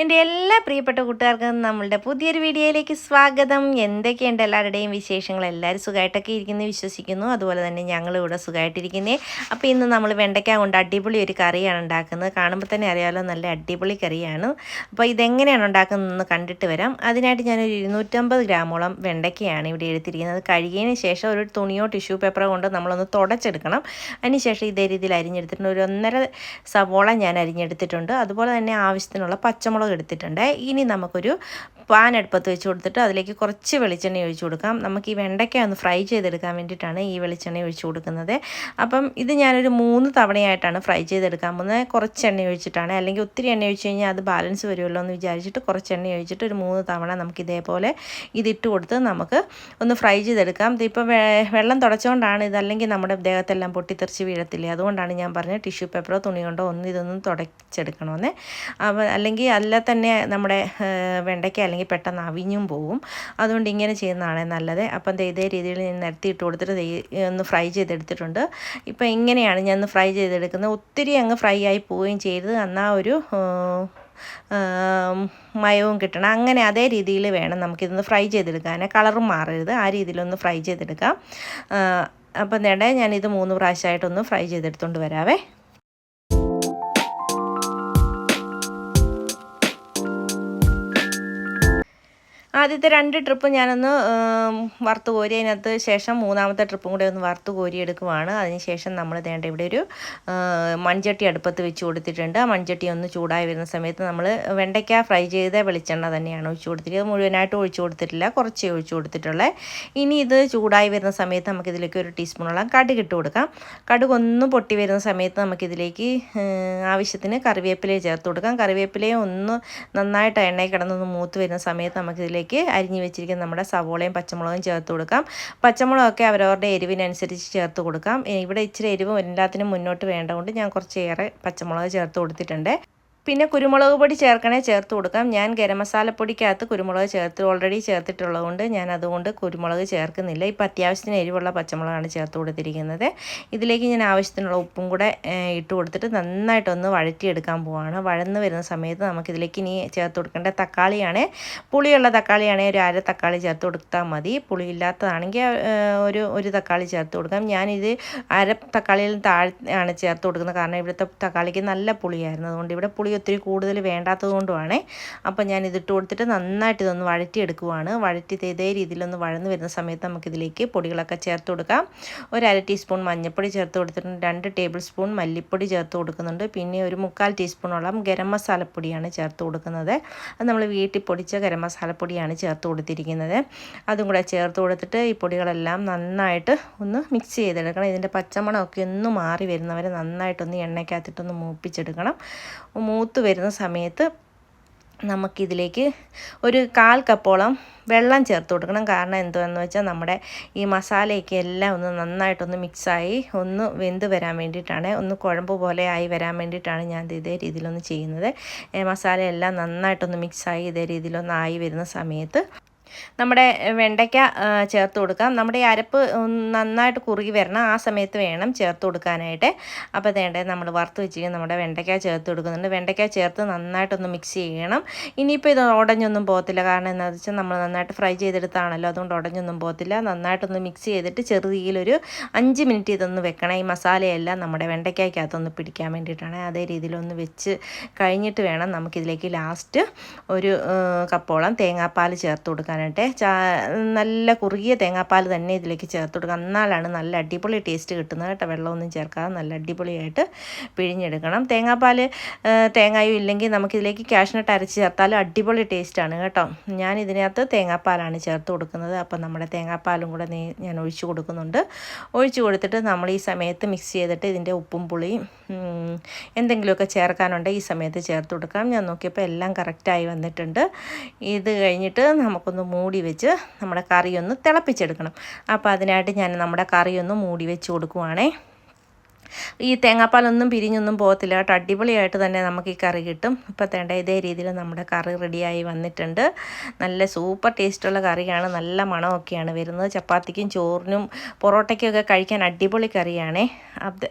എൻ്റെ എല്ലാ പ്രിയപ്പെട്ട കൂട്ടുകാർക്കും നമ്മളുടെ പുതിയൊരു വീഡിയോയിലേക്ക് സ്വാഗതം. എന്തൊക്കെയുണ്ട് എല്ലാവരുടെയും വിശേഷങ്ങൾ? എല്ലാവരും സുഖമായിട്ടൊക്കെ ഇരിക്കുന്നു വിശ്വസിക്കുന്നു. അതുപോലെ തന്നെ ഞങ്ങളിവിടെ സുഖമായിട്ടിരിക്കുന്നേ. അപ്പോൾ ഇന്ന് നമ്മൾ വെണ്ടയ്ക്ക കൊണ്ട് അടിപൊളി ഒരു കറിയാണ് ഉണ്ടാക്കുന്നത്. കാണുമ്പോൾ തന്നെ അറിയാമല്ലോ, നല്ല അടിപൊളി കറിയാണ്. അപ്പോൾ ഇതെങ്ങനെയാണ് ഉണ്ടാക്കുന്നതെന്ന് കണ്ടിട്ട് വരാം. അതിനായിട്ട് ഞാനൊരു 250 ഗ്രാമോളം വെണ്ടയ്ക്കയാണ് ഇവിടെ എടുത്തിരിക്കുന്നത്. കഴുകിയതിന് ശേഷം ഒരു തുണിയോ ടിഷ്യൂ പേപ്പറോ കൊണ്ട് നമ്മളൊന്ന് തുടച്ചെടുക്കണം. അതിനുശേഷം ഇതേ രീതിയിൽ അരിഞ്ഞെടുത്തിട്ടുണ്ട്. ഒരു 1.5 സവോള ഞാൻ അരിഞ്ഞെടുത്തിട്ടുണ്ട്. അതുപോലെ തന്നെ ആവശ്യത്തിനുള്ള പച്ചമുളക് എടുത്തിട്ടുണ്ട്. ഇനി നമുക്കൊരു പാൻ അടുപ്പത്ത് വെച്ച് കൊടുത്തിട്ട് അതിലേക്ക് കുറച്ച് വെളിച്ചെണ്ണ ഒഴിച്ചു കൊടുക്കാം. നമുക്ക് ഈ വെണ്ടയ്ക്ക ഒന്ന് ഫ്രൈ ചെയ്തെടുക്കാൻ വേണ്ടിയിട്ടാണ് ഈ വെളിച്ചെണ്ണ ഒഴിച്ചു കൊടുക്കുന്നത്. അപ്പം ഇത് ഞാനൊരു 3 തവണയായിട്ടാണ് ഫ്രൈ ചെയ്തെടുക്കാൻ പോകുന്നത്. കുറച്ച് എണ്ണ ഒഴിച്ചിട്ടാണ്, അല്ലെങ്കിൽ ഒത്തിരി എണ്ണ ഒഴിച്ച് കഴിഞ്ഞാൽ അത് ബാലൻസ് വരുമല്ലോ എന്ന് വിചാരിച്ചിട്ട് കുറച്ച് എണ്ണ ഒഴിച്ചിട്ട് ഒരു 3 തവണ നമുക്ക് ഇതേപോലെ ഇതിട്ട് കൊടുത്ത് നമുക്ക് ഒന്ന് ഫ്രൈ ചെയ്തെടുക്കാം. ഇതിപ്പോൾ വെള്ളം തുടച്ചുകൊണ്ടാണ് ഇത്, അല്ലെങ്കിൽ നമ്മുടെ ദേഹത്തെല്ലാം പൊട്ടിത്തെറിച്ച് വീഴത്തില്ലേ, അതുകൊണ്ടാണ് ഞാൻ പറഞ്ഞത് ടിഷ്യൂ പേപ്പറോ തുണി കൊണ്ടോ ഇതൊന്നും തുടച്ചെടുക്കണമെന്ന്. അല്ലെങ്കിൽ അല്ല തന്നെ നമ്മുടെ വെണ്ടയ്ക്ക അല്ലെങ്കിൽ പെട്ടെന്ന് അവിഞ്ഞും പോകും. അതുകൊണ്ട് ഇങ്ങനെ ചെയ്യുന്നതാണ് നല്ലത്. അപ്പം ഇതേ രീതിയിൽ ഞാൻ നിരത്തിയിട്ട് കൊടുത്തിട്ട് ഒന്ന് ഫ്രൈ ചെയ്തെടുത്തിട്ടുണ്ട്. ഇപ്പം ഇങ്ങനെയാണ് ഞാൻ ഒന്ന് ഫ്രൈ ചെയ്തെടുക്കുന്നത്. ഒത്തിരി അങ്ങ് ഫ്രൈ ആയി പോവുകയും ചെയ്ത് എന്നാൽ ഒരു മയവും കിട്ടണം. അങ്ങനെ അതേ രീതിയിൽ വേണം നമുക്കിതൊന്ന് ഫ്രൈ ചെയ്തെടുക്കാൻ. കളറും മാറരുത്, ആ രീതിയിലൊന്ന് ഫ്രൈ ചെയ്തെടുക്കാം. അപ്പം ഞാനിത് 3 പ്രാവശ്യമായിട്ടൊന്ന് ഫ്രൈ ചെയ്തെടുത്തുകൊണ്ട് വരാവേ. ആദ്യത്തെ 2 ട്രിപ്പ് ഞാനൊന്ന് വറുത്ത് കോരി, അതിനകത്ത് ശേഷം 3ാമത്തെ ട്രിപ്പും കൂടെ ഒന്ന് വറുത്ത് കോരി എടുക്കുവാണ്. അതിനുശേഷം നമ്മൾ ഇവിടെ ഒരു മൺചട്ടി അടുപ്പത്ത് വെച്ച് കൊടുത്തിട്ടുണ്ട്. ആ മൺചട്ടി ഒന്ന് ചൂടായി വരുന്ന സമയത്ത് നമ്മൾ വെണ്ടയ്ക്ക ഫ്രൈ ചെയ്ത വെളിച്ചെണ്ണ തന്നെയാണ് ഒഴിച്ചു കൊടുത്തിട്ട്, മുഴുവനായിട്ട് ഒഴിച്ചു കൊടുത്തിട്ടില്ല, കുറച്ചേ ഒഴിച്ചു കൊടുത്തിട്ടുള്ളത്. ഇനി ഇത് ചൂടായി വരുന്ന സമയത്ത് നമുക്കിതിലേക്ക് ഒരു ടീസ്പൂണോളം കടുക് ഇട്ട് കൊടുക്കാം. കടുക് ഒന്ന് പൊട്ടി വരുന്ന സമയത്ത് നമുക്കിതിലേക്ക് ആവശ്യത്തിന് കറിവേപ്പില ചേർത്ത് കൊടുക്കാം. കറിവേപ്പിലയും ഒന്ന് നന്നായിട്ട് എണ്ണയിൽ കിടന്നൊന്ന് മൂത്ത് വരുന്ന സമയത്ത് നമുക്കിതിലേക്ക് അരിഞ്ഞു വെച്ചിരിക്കുന്ന നമ്മുടെ സവോളയും പച്ചമുളകും ചേർത്ത് കൊടുക്കാം. പച്ചമുളകൊക്കെ അവരവരുടെ എരിവിനനുസരിച്ച് ചേർത്ത് കൊടുക്കാം. ഇവിടെ ഇച്ചിരി എരിവും എല്ലാത്തിനും മുന്നോട്ട് വേണ്ടതുകൊണ്ട് ഞാൻ കുറച്ചേറെ പച്ചമുളക് ചേർത്ത് കൊടുത്തിട്ടുണ്ട്. പിന്നെ കുരുമുളക് പൊടി ചേർത്ത് കൊടുക്കാം. ഞാൻ ഗരം മസാലപ്പൊടിക്കകത്ത് കുരുമുളക് ഓൾറെഡി ചേർത്തിട്ടുള്ളതുകൊണ്ട് ഞാൻ അതുകൊണ്ട് കുരുമുളക് ചേർക്കുന്നില്ല. ഇപ്പം അത്യാവശ്യത്തിന് എരിവുള്ള പച്ചമുളകാണ് ചേർത്ത് കൊടുത്തിരിക്കുന്നത്. ഇതിലേക്ക് ഞാൻ ആവശ്യത്തിനുള്ള ഉപ്പും കൂടെ ഇട്ട് കൊടുത്തിട്ട് നന്നായിട്ടൊന്ന് വഴറ്റിയെടുക്കാൻ പോവാണ്. വഴന്ന് വരുന്ന സമയത്ത് നമുക്കിതിലേക്ക് ഇനി ചേർത്ത് കൊടുക്കേണ്ട തക്കാളിയാണ്. പുളിയുള്ള തക്കാളിയാണെങ്കിൽ ഒരു 1/2 തക്കാളി ചേർത്ത് കൊടുത്താൽ മതി. പുളിയില്ലാത്തതാണെങ്കിൽ ഒരു തക്കാളി ചേർത്ത് കൊടുക്കാം. ഞാനിത് 1/2 തക്കാളിയിൽ താഴെ ആണ് ചേർത്ത് കൊടുക്കുന്നത്, കാരണം ഇവിടുത്തെ തക്കാളിക്ക് നല്ല പുളിയായിരുന്നു. അതുകൊണ്ട് ഇവിടെ പുളി ഒത്തിരി കൂടുതൽ വേണ്ടാത്തത് കൊണ്ടുമാണ്. അപ്പം ഞാൻ ഇതിട്ട് കൊടുത്തിട്ട് നന്നായിട്ട് ഇതൊന്ന് വഴറ്റിയെടുക്കുവാണ്. ഇതേ രീതിയിലൊന്ന് വഴന്ന് വരുന്ന സമയത്ത് നമുക്കിതിലേക്ക് പൊടികളൊക്കെ ചേർത്ത് കൊടുക്കാം. ഒരു 1/2 ടീസ്പൂൺ മഞ്ഞൾപ്പൊടി ചേർത്ത് കൊടുത്തിട്ടുണ്ട്. 2 ടേബിൾ സ്പൂൺ മല്ലിപ്പൊടി ചേർത്ത് കൊടുക്കുന്നുണ്ട്. പിന്നെ ഒരു 3/4 ടീസ്പൂണോളം ഗരം മസാലപ്പൊടിയാണ് ചേർത്ത് കൊടുക്കുന്നത്. അത് നമ്മൾ വീട്ടിൽ പൊടിച്ച ഗരം മസാലപ്പൊടിയാണ് ചേർത്ത് കൊടുത്തിരിക്കുന്നത്. അതും കൂടെ ചേർത്ത് കൊടുത്തിട്ട് ഈ പൊടികളെല്ലാം നന്നായിട്ട് ഒന്ന് മിക്സ് ചെയ്തെടുക്കണം. ഇതിൻ്റെ പച്ചമണമൊക്കെ ഒന്ന് മാറി വരുന്നവരെ നന്നായിട്ടൊന്ന് എണ്ണയ്ക്കകത്തിട്ടൊന്ന് മൂപ്പിച്ചെടുക്കണം. മൂത്ത് വരുന്ന സമയത്ത് നമുക്കിതിലേക്ക് ഒരു 1/4 കപ്പോളം വെള്ളം ചേർത്ത് കൊടുക്കണം. കാരണം എന്താണെന്ന് വെച്ചാൽ നമ്മുടെ ഈ മസാലയൊക്കെ എല്ലാം ഒന്ന് നന്നായിട്ടൊന്ന് മിക്സായി ഒന്ന് വെന്ത് വരാൻ വേണ്ടിയിട്ടാണ്, ഒന്ന് കുഴമ്പ് പോലെ ആയി വരാൻ വേണ്ടിയിട്ടാണ് ഞാൻ ഇതേ രീതിയിലൊന്ന് ചെയ്യുന്നത്. മസാലയെല്ലാം നന്നായിട്ടൊന്ന് മിക്സായി ഇതേ രീതിയിലൊന്ന് ആയി വരുന്ന സമയത്ത് നമ്മുടെ വെണ്ടയ്ക്ക ചേർത്ത് കൊടുക്കാം. നമ്മുടെ ഈ അരപ്പ് നന്നായിട്ട് കുറുകി വരണം, ആ സമയത്ത് വേണം ചേർത്ത് കൊടുക്കാനായിട്ട്. അപ്പോൾ നമ്മൾ വറുത്ത് വെച്ചിരിക്കുന്ന നമ്മുടെ വെണ്ടയ്ക്ക ചേർത്ത് കൊടുക്കുന്നുണ്ട്. വെണ്ടയ്ക്ക ചേർത്ത് നന്നായിട്ടൊന്ന് മിക്സ് ചെയ്യണം. ഇനിയിപ്പോൾ ഇത് ഉടഞ്ഞൊന്നും പോകത്തില്ല, കാരണം എന്താണെന്ന് വെച്ചാൽ നമ്മൾ നന്നായിട്ട് ഫ്രൈ ചെയ്തെടുത്താണല്ലോ, അതുകൊണ്ട് ഉടഞ്ഞൊന്നും പോകത്തില്ല. നന്നായിട്ടൊന്ന് മിക്സ് ചെയ്തിട്ട് ചെറുതീയിലൊരു 5 മിനിറ്റ് ഇതൊന്ന് വെക്കണം. ഈ മസാലയെല്ലാം നമ്മുടെ വെണ്ടയ്ക്കകത്തൊന്ന് പിടിക്കാൻ വേണ്ടിയിട്ടാണ്. അതേ രീതിയിലൊന്ന് വെച്ച് കഴിഞ്ഞിട്ട് വേണം നമുക്കിതിലേക്ക് ലാസ്റ്റ് ഒരു കപ്പോളം തേങ്ങാപ്പാൽ ചേർത്ത് കൊടുക്കാൻ. നല്ല കുറുകിയ തേങ്ങാപ്പാൽ തന്നെ ഇതിലേക്ക് ചേർത്ത് കൊടുക്കുക. എന്നാലാണ് നല്ല അടിപൊളി ടേസ്റ്റ് കിട്ടുന്നത് കേട്ടോ. വെള്ളമൊന്നും ചേർക്കാതെ നല്ല അടിപൊളിയായിട്ട് പിഴിഞ്ഞെടുക്കണം. തേങ്ങായും ഇല്ലെങ്കിൽ നമുക്കിതിലേക്ക് കാഷ്നട്ട് അരച്ച് ചേർത്താലും അടിപൊളി ടേസ്റ്റാണ് കേട്ടോ. ഞാൻ ഇതിനകത്ത് തേങ്ങാപ്പാലാണ് ചേർത്ത് കൊടുക്കുന്നത്. അപ്പം നമ്മുടെ തേങ്ങാപ്പാലും കൂടെ ഞാൻ ഒഴിച്ച് കൊടുക്കുന്നുണ്ട്. ഒഴിച്ച് കൊടുത്തിട്ട് നമ്മൾ ഈ സമയത്ത് മിക്സ് ചെയ്തിട്ട് ഇതിൻ്റെ ഉപ്പും പുളിയും എന്തെങ്കിലുമൊക്കെ ചേർക്കാനുണ്ടെങ്കിൽ ഈ സമയത്ത് ചേർത്ത് കൊടുക്കാം. ഞാൻ നോക്കിയപ്പോൾ എല്ലാം കറക്റ്റായി വന്നിട്ടുണ്ട്. ഇത് കഴിഞ്ഞിട്ട് നമുക്കൊന്ന് മൂടി വെച്ച് നമ്മുടെ കറിയൊന്ന് തിളപ്പിച്ചെടുക്കണം. അപ്പോൾ അതിനായിട്ട് ഞാൻ നമ്മുടെ കറിയൊന്ന് മൂടി വെച്ച് കൊടുക്കുവാണേ. ഈ തേങ്ങാപ്പാലൊന്നും പിരിഞ്ഞൊന്നും പോകത്തില്ല കേട്ടോ. അടിപൊളിയായിട്ട് തന്നെ നമുക്ക് ഈ കറി കിട്ടും. ഇപ്പോൾ തേണ്ട ഇതേ രീതിയിൽ നമ്മുടെ കറി റെഡിയായി വന്നിട്ടുണ്ട്. നല്ല സൂപ്പർ ടേസ്റ്റുള്ള കറിയാണ്. നല്ല മണമൊക്കെയാണ് വരുന്നത്. ചപ്പാത്തിക്കും ചോറിനും പൊറോട്ടയ്ക്കൊക്കെ കഴിക്കാൻ അടിപൊളി കറിയാണേ.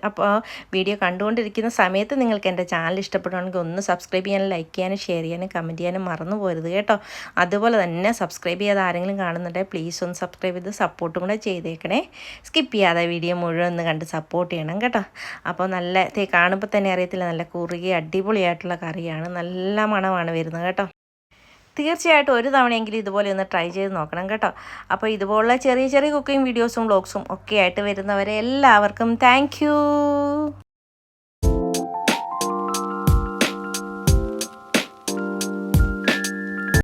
അപ്പോൾ വീഡിയോ കണ്ടുകൊണ്ടിരിക്കുന്ന സമയത്ത് നിങ്ങൾക്ക് എൻ്റെ ചാനൽ ഇഷ്ടപ്പെടുകയാണെങ്കിൽ ഒന്ന് സബ്സ്ക്രൈബ് ചെയ്യാനും ലൈക്ക് ചെയ്യാനും ഷെയർ ചെയ്യാനും കമൻറ്റ് ചെയ്യാനും മറന്നു പോരുത് കേട്ടോ. അതുപോലെ തന്നെ സബ്സ്ക്രൈബ് ചെയ്യാതെ ആരെങ്കിലും കാണുന്നുണ്ടെങ്കിൽ പ്ലീസ് ഒന്ന് സബ്സ്ക്രൈബ് ചെയ്ത് സപ്പോർട്ടും കൂടെ ചെയ്തേക്കണേ. സ്കിപ്പ് ചെയ്യാതെ വീഡിയോ മുഴുവൻ ഒന്ന് കണ്ട് സപ്പോർട്ട് ചെയ്യണം കേട്ടോ. അപ്പോൾ നല്ല കാണുമ്പോൾ തന്നെ അറിയത്തില്ല, നല്ല കുറുകിയ അടിപൊളിയായിട്ടുള്ള കറിയാണ്. നല്ല മണമാണ് വരുന്നത് കേട്ടോ. തീർച്ചയായിട്ടും ഒരു തവണയെങ്കിലും ഇതുപോലെ ഒന്ന് ട്രൈ ചെയ്ത് നോക്കണം കേട്ടോ. അപ്പോൾ ഇതുപോലുള്ള ചെറിയ ചെറിയ കുക്കിംഗ് വീഡിയോസും വ്ളോഗ്സും ഒക്കെ ആയിട്ട് വരുന്നവരെ എല്ലാവർക്കും താങ്ക്